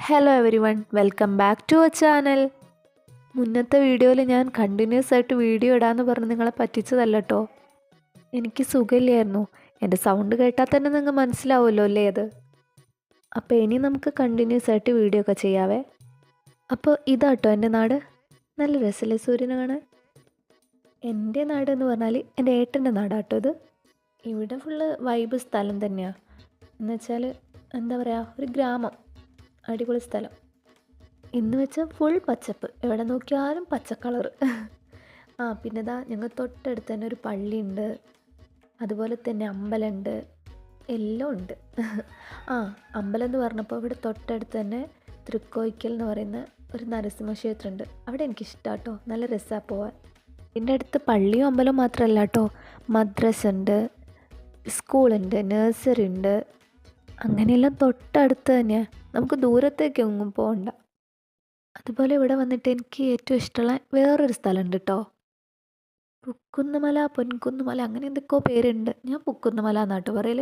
Hello everyone, welcome back to our channel. മുന്നത്തെ വീഡിയോയിൽ ഞാൻ കണ്ടിന്യൂസ് ആയിട്ട് വീഡിയോ ഇടാമെന്ന് പറഞ്ഞ് നിങ്ങളെ പറ്റിച്ചതല്ല കേട്ടോ. എനിക്ക് സുഖമില്ലായിരുന്നു. എൻ്റെ സൗണ്ട് കേട്ടാൽ തന്നെ നിങ്ങൾ മനസ്സിലാവുമല്ലോ അല്ലേ അത്. അപ്പോൾ ഇനി നമുക്ക് കണ്ടിന്യൂസ് ആയിട്ട് വീഡിയോ ഒക്കെ ചെയ്യാവേ. അപ്പോൾ ഇതാട്ടോ എൻ്റെ നാട്. നല്ല രസമല്ലേ സൂര്യനെ കാണാൻ. എൻ്റെ നാട് എന്ന് പറഞ്ഞാൽ എൻ്റെ ഏട്ടൻ്റെ നാടാട്ടോ ഇത്. ഇവിടെ ഫുള്ള് വൈബ് സ്ഥലം തന്നെയാണ്. എന്നുവെച്ചാൽ എന്താ പറയുക, ഒരു ഗ്രാമം, അടിപൊളി സ്ഥലം. എന്ന് വെച്ചാൽ ഫുൾ പച്ചപ്പ്, എവിടെ നോക്കിയാലും പച്ച കളറ്. പിന്നെ ഇതാ ഞങ്ങൾ തൊട്ടടുത്ത് തന്നെ ഒരു പള്ളിയുണ്ട്, അതുപോലെ തന്നെ അമ്പലമുണ്ട്, എല്ലാം ഉണ്ട്. അമ്പലം എന്ന് പറഞ്ഞപ്പോൾ ഇവിടെ തൊട്ടടുത്ത് തന്നെ തൃക്കോയിക്കൽ എന്ന് പറയുന്ന ഒരു നരസിംഹ ക്ഷേത്രമുണ്ട്. അവിടെ എനിക്കിഷ്ടമാണ് കേട്ടോ, നല്ല രസമാണ് പോവാൻ. ഇതിൻ്റെ അടുത്ത് പള്ളിയും അമ്പലവും മാത്രമല്ല കേട്ടോ, മദ്രസ ഉണ്ട്, സ്കൂളുണ്ട്, നഴ്സറി ഉണ്ട്, അങ്ങനെയെല്ലാം തൊട്ടടുത്ത് തന്നെയാണ്. നമുക്ക് ദൂരത്തേക്കൊന്നും പോകണ്ട. അതുപോലെ ഇവിടെ വന്നിട്ട് എനിക്ക് ഏറ്റവും ഇഷ്ടമുള്ള വേറൊരു സ്ഥലമുണ്ട് കേട്ടോ. പുക്കുന്നമല, പൊൻകുന്നുമല, അങ്ങനെ എന്തൊക്കെയോ പേരുണ്ട്. ഞാൻ പുക്കുന്നമല എന്നാട്ടോ പറയൽ.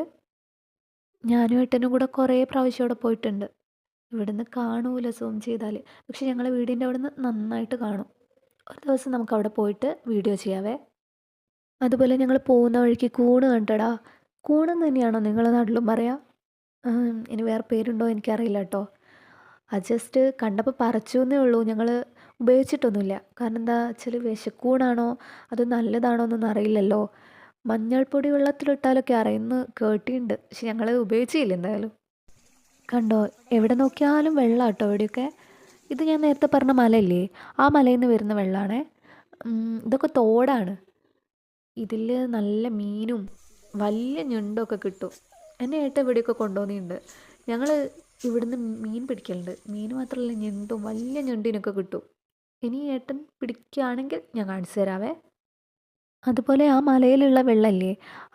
ഞാനും ഏട്ടനും കൂടെ കുറേ പ്രാവശ്യം അവിടെ പോയിട്ടുണ്ട്. ഇവിടുന്ന് കാണൂല സൂം ചെയ്താൽ, പക്ഷെ ഞങ്ങളെ വീടിൻ്റെ അവിടെ നിന്ന് നന്നായിട്ട് കാണും. ഒരു ദിവസം നമുക്ക് അവിടെ പോയിട്ട് വീഡിയോ ചെയ്യാവേ. അതുപോലെ ഞങ്ങൾ പോകുന്ന വഴിക്ക് കൂണ് കണ്ടടാ. കൂണെന്ന് തന്നെയാണോ നിങ്ങളുടെ നാട്ടിലും പറയാം? ഇനി വേറെ പേരുണ്ടോ എനിക്കറിയില്ല കേട്ടോ. അത് ജസ്റ്റ് കണ്ടപ്പോൾ പറിച്ചു എന്നേ ഉള്ളൂ. ഞങ്ങൾ ഉപയോഗിച്ചിട്ടൊന്നുമില്ല. കാരണം എന്താ വെച്ചാൽ വിഷക്കൂണാണോ അത് നല്ലതാണോ എന്നൊന്നും അറിയില്ലല്ലോ. മഞ്ഞൾപ്പൊടി വെള്ളത്തിലിട്ടാലൊക്കെ അറിയുന്നു കേട്ടിട്ടുണ്ട്, പക്ഷെ ഞങ്ങൾ ഉപയോഗിച്ചില്ല എന്തായാലും. കണ്ടോ, എവിടെ നോക്കിയാലും വെള്ളം കേട്ടോ ഇവിടെയൊക്കെ. ഇത് ഞാൻ നേരത്തെ പറഞ്ഞ മലയില്ലേ, ആ മലയിൽ നിന്ന് വരുന്ന വെള്ളമാണേ. ഇതൊക്കെ തോടാണ്. ഇതിൽ നല്ല മീനും വലിയ ഞണ്ടൊക്കെ കിട്ടും. എന്നെ ഏട്ടൻ ഇവിടെയൊക്കെ കൊണ്ടുപോകുന്നുണ്ട്. ഞങ്ങൾ ഇവിടുന്ന് മീൻ പിടിക്കലുണ്ട്. മീൻ മാത്രമല്ല, ഞണ്ടും വലിയ ഞണ്ടിനൊക്കെ കിട്ടും. ഇനി ഏട്ടൻ പിടിക്കുകയാണെങ്കിൽ ഞാൻ കാണിച്ചു തരാവേ. അതുപോലെ ആ മലയിലുള്ള വെള്ളമല്ലേ,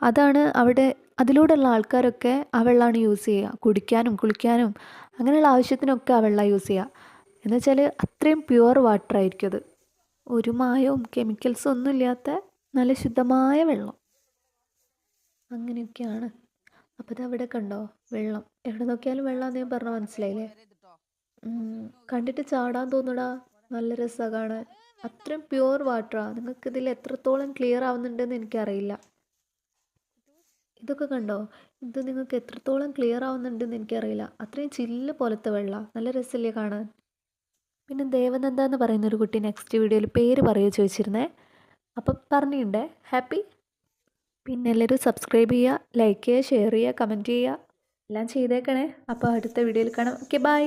അതാണ് അവിടെ, അതിലൂടെയുള്ള ആൾക്കാരൊക്കെ ആ വെള്ളമാണ് യൂസ് ചെയ്യുക. കുടിക്കാനും കുളിക്കാനും അങ്ങനെയുള്ള ആവശ്യത്തിനൊക്കെ ആ വെള്ളം യൂസ് ചെയ്യുക. എന്നുവെച്ചാൽ അത്രയും പ്യുവർ വാട്ടർ ആയിരിക്കും അത്. ഒരു മായവും കെമിക്കൽസും ഒന്നും ഇല്ലാത്ത നല്ല ശുദ്ധമായ വെള്ളം. അങ്ങനെയൊക്കെയാണ്. അപ്പോൾ ഇത് അവിടെ കണ്ടോ വെള്ളം, എവിടെ നോക്കിയാലും വെള്ളമാണെന്ന് ഞാൻ പറഞ്ഞാൽ മനസ്സിലായില്ലേ. കണ്ടിട്ട് ചാടാൻ തോന്നടാ, നല്ല രസമാണ് കാണാൻ. അത്രയും പ്യുവർ വാട്ടറാണ്. നിങ്ങൾക്ക് ഇതിൽ എത്രത്തോളം ക്ലിയർ ആവുന്നുണ്ടെന്ന് എനിക്കറിയില്ല. ഇതൊക്കെ കണ്ടോ, ഇത് നിങ്ങൾക്ക് എത്രത്തോളം ക്ലിയർ ആവുന്നുണ്ടെന്ന് എനിക്കറിയില്ല. അത്രയും ചില്ല് പോലത്തെ വെള്ളം, നല്ല രസമല്ലേ കാണാൻ. പിന്നെ ദേവനന്ദ എന്ന് പറയുന്നൊരു കുട്ടി നെക്സ്റ്റ് വീഡിയോയിൽ പേര് പറയുക ചോദിച്ചിരുന്നേ. അപ്പം പറഞ്ഞിട്ടുണ്ടേ, ഹാപ്പി. പിന്നെ എല്ലാവരും സബ്സ്ക്രൈബ് ചെയ്യുക, ലൈക്ക് ചെയ്യുക, ഷെയർ ചെയ്യുക, കമൻറ്റ് ചെയ്യുക, എല്ലാം ചെയ്തേക്കണേ. അപ്പോൾ അടുത്ത വീഡിയോയിൽ കാണാം. Okay, by.